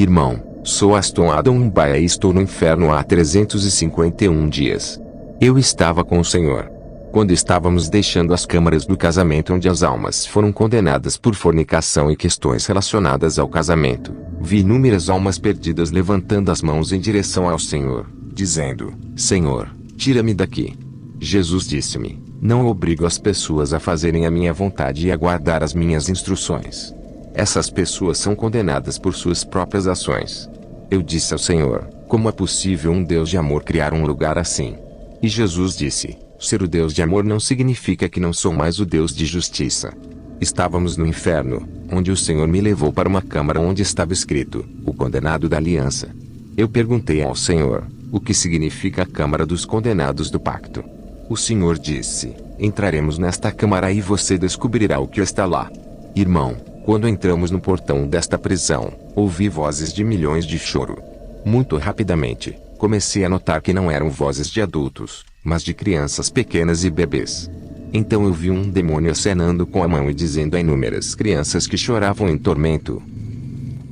Irmão, sou Aston Adam Mbaia e estou no inferno há 351 dias. Eu estava com o Senhor quando estávamos deixando as câmaras do casamento onde as almas foram condenadas por fornicação e questões relacionadas ao casamento. Vi inúmeras almas perdidas levantando as mãos em direção ao Senhor, dizendo: Senhor, tira-me daqui. Jesus disse-me: não obrigo as pessoas a fazerem a minha vontade e a guardar as minhas instruções. Essas pessoas são condenadas por suas próprias ações. Eu disse ao Senhor: como é possível um Deus de amor criar um lugar assim? E Jesus disse: ser o Deus de amor não significa que não sou mais o Deus de justiça. Estávamos no inferno, onde o Senhor me levou para uma câmara onde estava escrito: o condenado da aliança. Eu perguntei ao Senhor: o que significa a câmara dos condenados do pacto? O Senhor disse: entraremos nesta câmara e você descobrirá o que está lá. Irmão, quando entramos no portão desta prisão, ouvi vozes de milhões de choro. Muito rapidamente, comecei a notar que não eram vozes de adultos, mas de crianças pequenas e bebês. Então eu vi um demônio acenando com a mão e dizendo a inúmeras crianças que choravam em tormento: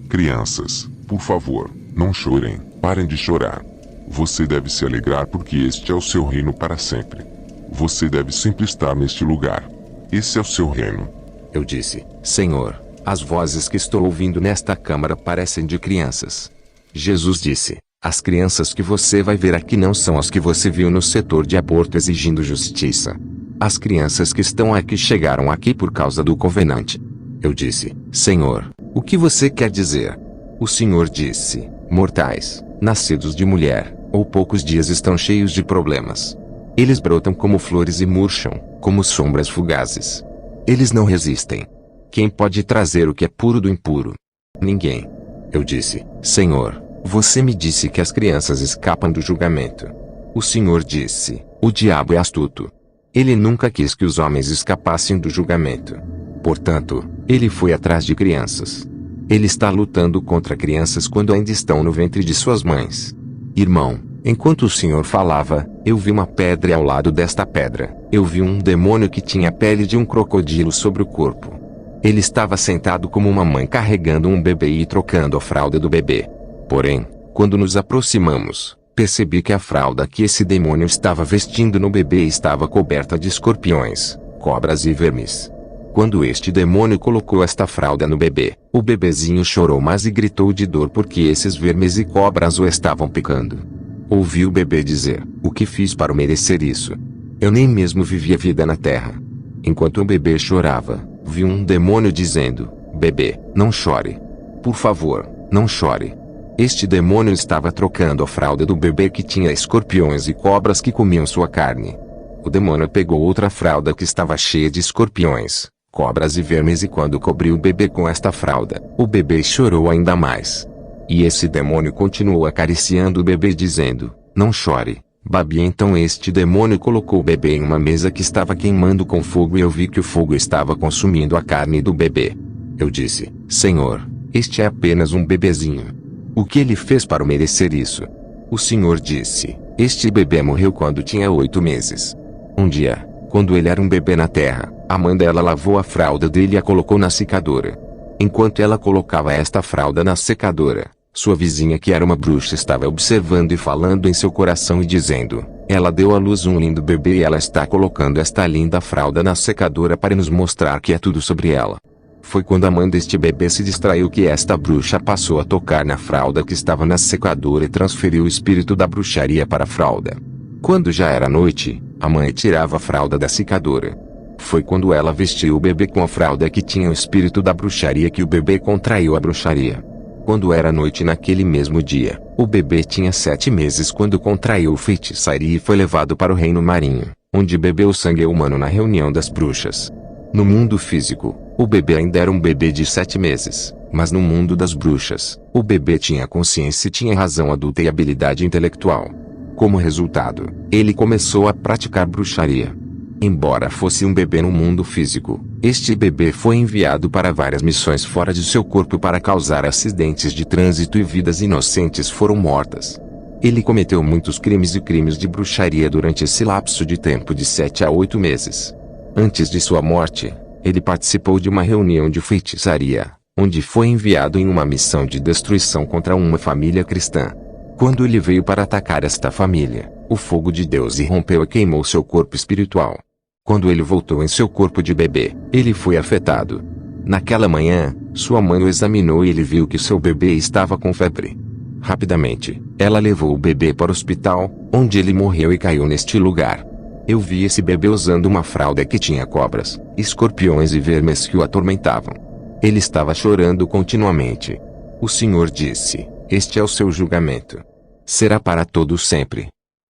crianças, por favor, não chorem, parem de chorar. Você deve se alegrar porque este é o seu reino para sempre. Você deve sempre estar neste lugar. Esse é o seu reino. Eu disse: Senhor, as vozes que estou ouvindo nesta câmara parecem de crianças. Jesus disse: as crianças que você vai ver aqui não são as que você viu no setor de aborto exigindo justiça. As crianças que estão aqui chegaram aqui por causa do covenante. Eu disse: Senhor, o que você quer dizer? O Senhor disse: mortais, nascidos de mulher, ou poucos dias estão cheios de problemas. Eles brotam como flores e murcham, como sombras fugazes. Eles não resistem. Quem pode trazer o que é puro do impuro? Ninguém. Eu disse: Senhor, você me disse que as crianças escapam do julgamento. O Senhor disse: o diabo é astuto. Ele nunca quis que os homens escapassem do julgamento. Portanto, ele foi atrás de crianças. Ele está lutando contra crianças quando ainda estão no ventre de suas mães. Irmão, enquanto o Senhor falava, eu vi uma pedra e ao lado desta pedra, eu vi um demônio que tinha a pele de um crocodilo sobre o corpo. Ele estava sentado como uma mãe carregando um bebê e trocando a fralda do bebê. Porém, quando nos aproximamos, percebi que a fralda que esse demônio estava vestindo no bebê estava coberta de escorpiões, cobras e vermes. Quando este demônio colocou esta fralda no bebê, o bebezinho chorou mais e gritou de dor porque esses vermes e cobras o estavam picando. Ouvi o bebê dizer: o que fiz para merecer isso? Eu nem mesmo vivi a vida na terra. Enquanto o bebê chorava, vi um demônio dizendo: bebê, não chore. Por favor, não chore. Este demônio estava trocando a fralda do bebê que tinha escorpiões e cobras que comiam sua carne. O demônio pegou outra fralda que estava cheia de escorpiões, cobras e vermes e quando cobriu o bebê com esta fralda, o bebê chorou ainda mais. E esse demônio continuou acariciando o bebê dizendo: não chore, Babi. Então este demônio colocou o bebê em uma mesa que estava queimando com fogo e eu vi que o fogo estava consumindo a carne do bebê. Eu disse: Senhor, este é apenas um bebezinho. O que ele fez para merecer isso? O Senhor disse: este bebê morreu quando tinha 8 meses. Um dia, quando ele era um bebê na terra, a mãe dela lavou a fralda dele e a colocou na secadora. Enquanto ela colocava esta fralda na secadora, sua vizinha que era uma bruxa estava observando e falando em seu coração e dizendo: ela deu à luz um lindo bebê e ela está colocando esta linda fralda na secadora para nos mostrar que é tudo sobre ela. Foi quando a mãe deste bebê se distraiu que esta bruxa passou a tocar na fralda que estava na secadora e transferiu o espírito da bruxaria para a fralda. Quando já era noite, a mãe tirava a fralda da secadora. Foi quando ela vestiu o bebê com a fralda que tinha o espírito da bruxaria que o bebê contraiu a bruxaria. Quando era noite naquele mesmo dia, o bebê tinha 7 meses quando contraiu feitiçaria e foi levado para o reino marinho, onde bebeu sangue humano na reunião das bruxas. No mundo físico, o bebê ainda era um bebê de 7 meses, mas no mundo das bruxas, o bebê tinha consciência e tinha razão adulta e habilidade intelectual. Como resultado, ele começou a praticar bruxaria. Embora fosse um bebê no mundo físico, este bebê foi enviado para várias missões fora de seu corpo para causar acidentes de trânsito e vidas inocentes foram mortas. Ele cometeu muitos crimes e crimes de bruxaria durante esse lapso de tempo de 7 a 8 meses. Antes de sua morte, ele participou de uma reunião de feitiçaria, onde foi enviado em uma missão de destruição contra uma família cristã. Quando ele veio para atacar esta família, o fogo de Deus irrompeu e queimou seu corpo espiritual. Quando ele voltou em seu corpo de bebê, ele foi afetado. Naquela manhã, sua mãe o examinou e ele viu que seu bebê estava com febre. Rapidamente, ela levou o bebê para o hospital, onde ele morreu e caiu neste lugar. Eu vi esse bebê usando uma fralda que tinha cobras, escorpiões e vermes que o atormentavam. Ele estava chorando continuamente. O Senhor disse: este é o seu julgamento. Será para todos sempre.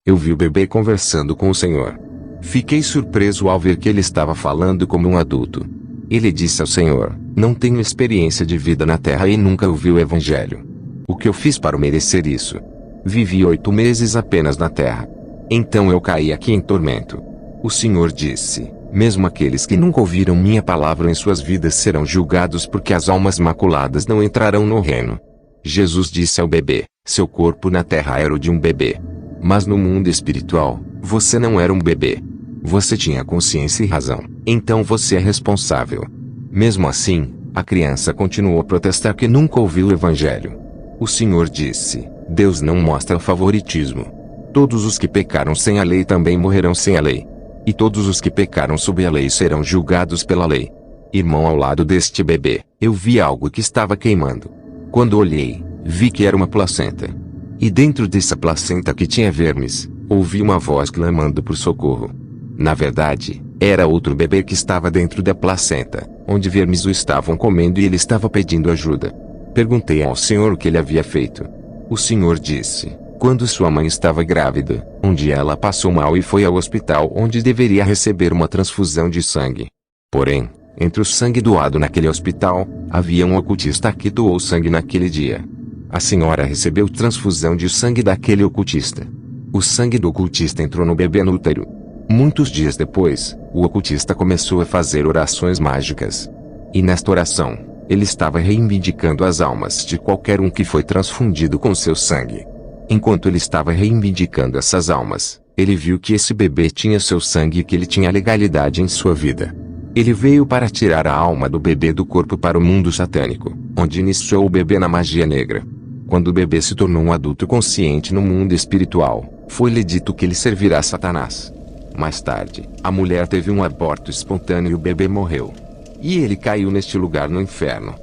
Eu vi o bebê conversando com o Senhor. Fiquei surpreso ao ver que ele estava falando como um adulto. Ele disse ao Senhor: não tenho experiência de vida na terra e nunca ouvi o Evangelho. O que eu fiz para merecer isso? Vivi 8 meses apenas na terra. Então eu caí aqui em tormento. O Senhor disse: mesmo aqueles que nunca ouviram minha palavra em suas vidas serão julgados porque as almas maculadas não entrarão no reino. Jesus disse ao bebê: seu corpo na terra era o de um bebê. Mas no mundo espiritual, você não era um bebê. Você tinha consciência e razão, então você é responsável. Mesmo assim, a criança continuou a protestar que nunca ouviu o Evangelho. O Senhor disse: Deus não mostra favoritismo. Todos os que pecaram sem a lei também morrerão sem a lei. E todos os que pecaram sob a lei serão julgados pela lei. Irmão, ao lado deste bebê, eu vi algo que estava queimando. Quando olhei, vi que era uma placenta. E dentro dessa placenta que tinha vermes, ouvi uma voz clamando por socorro. Na verdade, era outro bebê que estava dentro da placenta, onde vermes o estavam comendo e ele estava pedindo ajuda. Perguntei ao Senhor o que ele havia feito. O Senhor disse: quando sua mãe estava grávida, um dia ela passou mal e foi ao hospital onde deveria receber uma transfusão de sangue. Porém, entre o sangue doado naquele hospital, havia um ocultista que doou sangue naquele dia. A senhora recebeu transfusão de sangue daquele ocultista. O sangue do ocultista entrou no bebê no útero. Muitos dias depois, o ocultista começou a fazer orações mágicas. E nesta oração, ele estava reivindicando as almas de qualquer um que foi transfundido com seu sangue. Enquanto ele estava reivindicando essas almas, ele viu que esse bebê tinha seu sangue e que ele tinha legalidade em sua vida. Ele veio para tirar a alma do bebê do corpo para o mundo satânico, onde iniciou o bebê na magia negra. Quando o bebê se tornou um adulto consciente no mundo espiritual, foi-lhe dito que ele servirá a Satanás. Mais tarde, a mulher teve um aborto espontâneo e o bebê morreu. E ele caiu neste lugar no inferno.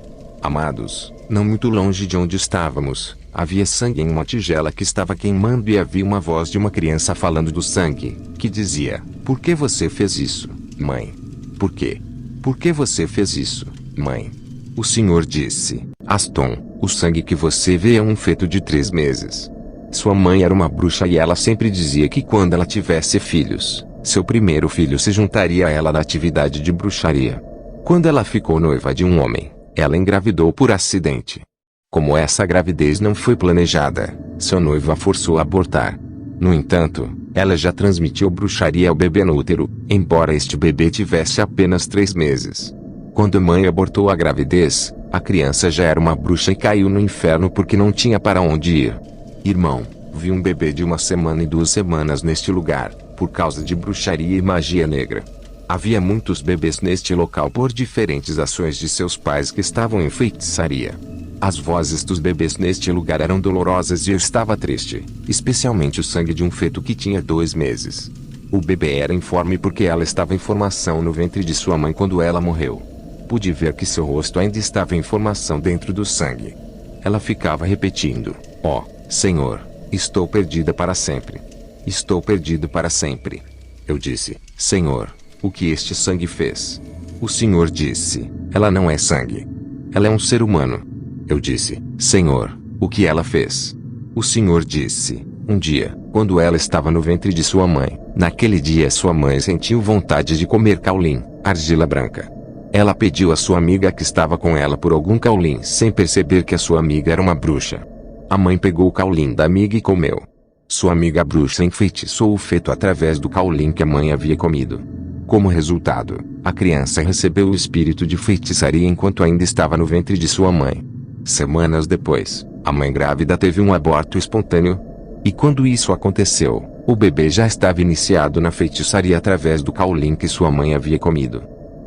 Amados, não muito longe de onde estávamos, havia sangue em uma tigela que estava queimando e havia uma voz de uma criança falando do sangue, que dizia: por que você fez isso, mãe? Por quê? Por que você fez isso, mãe? O Senhor disse: Aston, o sangue que você vê é um feto de 3 meses. Sua mãe era uma bruxa e ela sempre dizia que quando ela tivesse filhos, seu primeiro filho se juntaria a ela na atividade de bruxaria. Quando ela ficou noiva de um homem, ela engravidou por acidente. Como essa gravidez não foi planejada, seu noivo a forçou a abortar. No entanto, ela já transmitiu bruxaria ao bebê no útero, embora este bebê tivesse apenas 3 meses. Quando a mãe abortou a gravidez, a criança já era uma bruxa e caiu no inferno porque não tinha para onde ir. Irmão, vi um bebê de 1 semana e 2 semanas neste lugar, por causa de bruxaria e magia negra. Havia muitos bebês neste local por diferentes ações de seus pais que estavam em feitiçaria. As vozes dos bebês neste lugar eram dolorosas e eu estava triste, especialmente o sangue de um feto que tinha 2 meses. O bebê era informe porque ela estava em formação no ventre de sua mãe quando ela morreu. Pude ver que seu rosto ainda estava em formação dentro do sangue. Ela ficava repetindo: ó, Senhor, estou perdida para sempre. Estou perdido para sempre. Eu disse: Senhor, o que este sangue fez? O Senhor disse: ela não é sangue. Ela é um ser humano. Eu disse: Senhor, o que ela fez? O Senhor disse: um dia, quando ela estava no ventre de sua mãe, naquele dia sua mãe sentiu vontade de comer caulim, argila branca. Ela pediu à sua amiga que estava com ela por algum caulim sem perceber que a sua amiga era uma bruxa. A mãe pegou o caulim da amiga e comeu. Sua amiga bruxa enfeitiçou o feto através do caulim que a mãe havia comido. Como resultado, a criança recebeu o espírito de feitiçaria enquanto ainda estava no ventre de sua mãe. Semanas depois, a mãe grávida teve um aborto espontâneo. E quando isso aconteceu, o bebê já estava iniciado na feitiçaria através do caulim que sua mãe havia comido.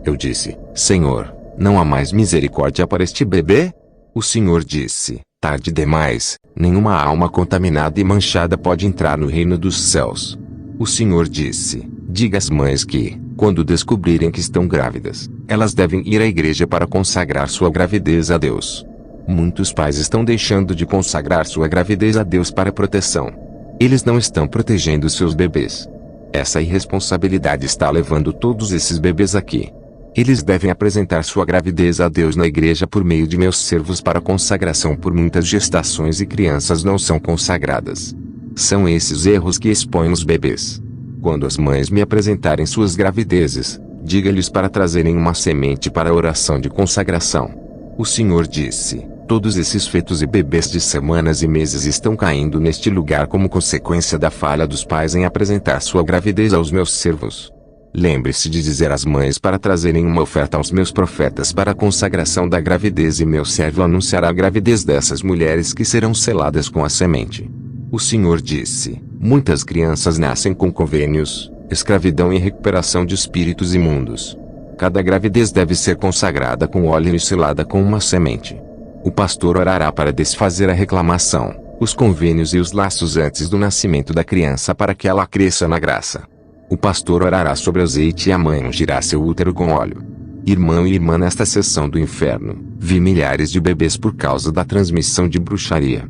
Eu disse: Senhor, Não há mais misericórdia para este bebê? O Senhor disse, tarde demais, nenhuma alma contaminada e manchada pode entrar no reino dos céus. O Senhor disse, diga às mães que, quando descobrirem que estão grávidas, elas devem ir à igreja para consagrar sua gravidez a Deus. Muitos pais estão deixando de consagrar sua gravidez a Deus para proteção. Eles não estão protegendo seus bebês. Essa irresponsabilidade está levando todos esses bebês aqui. Eles devem apresentar sua gravidez a Deus na igreja por meio de meus servos para consagração por muitas gestações e crianças não são consagradas. São esses erros que expõem os bebês. Quando as mães me apresentarem suas gravidezes, diga-lhes para trazerem uma semente para a oração de consagração. O Senhor disse, todos esses fetos e bebês de semanas e meses estão caindo neste lugar como consequência da falha dos pais em apresentar sua gravidez aos meus servos. Lembre-se de dizer às mães para trazerem uma oferta aos meus profetas para a consagração da gravidez e meu servo anunciará a gravidez dessas mulheres que serão seladas com a semente. O Senhor disse, muitas crianças nascem com convênios, escravidão e recuperação de espíritos imundos. Cada gravidez deve ser consagrada com óleo e selada com uma semente. O pastor orará para desfazer a reclamação, os convênios e os laços antes do nascimento da criança para que ela cresça na graça. O pastor orará sobre o azeite e a mãe ungirá seu útero com óleo. Irmão e irmã, nesta sessão do inferno, vi milhares de bebês por causa da transmissão de bruxaria.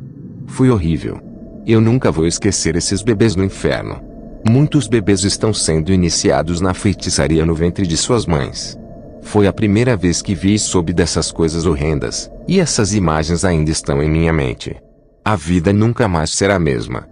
Foi horrível. Eu nunca vou esquecer esses bebês no inferno. Muitos bebês estão sendo iniciados na feitiçaria no ventre de suas mães. Foi a primeira vez que vi e soube dessas coisas horrendas, e essas imagens ainda estão em minha mente. A vida nunca mais será a mesma.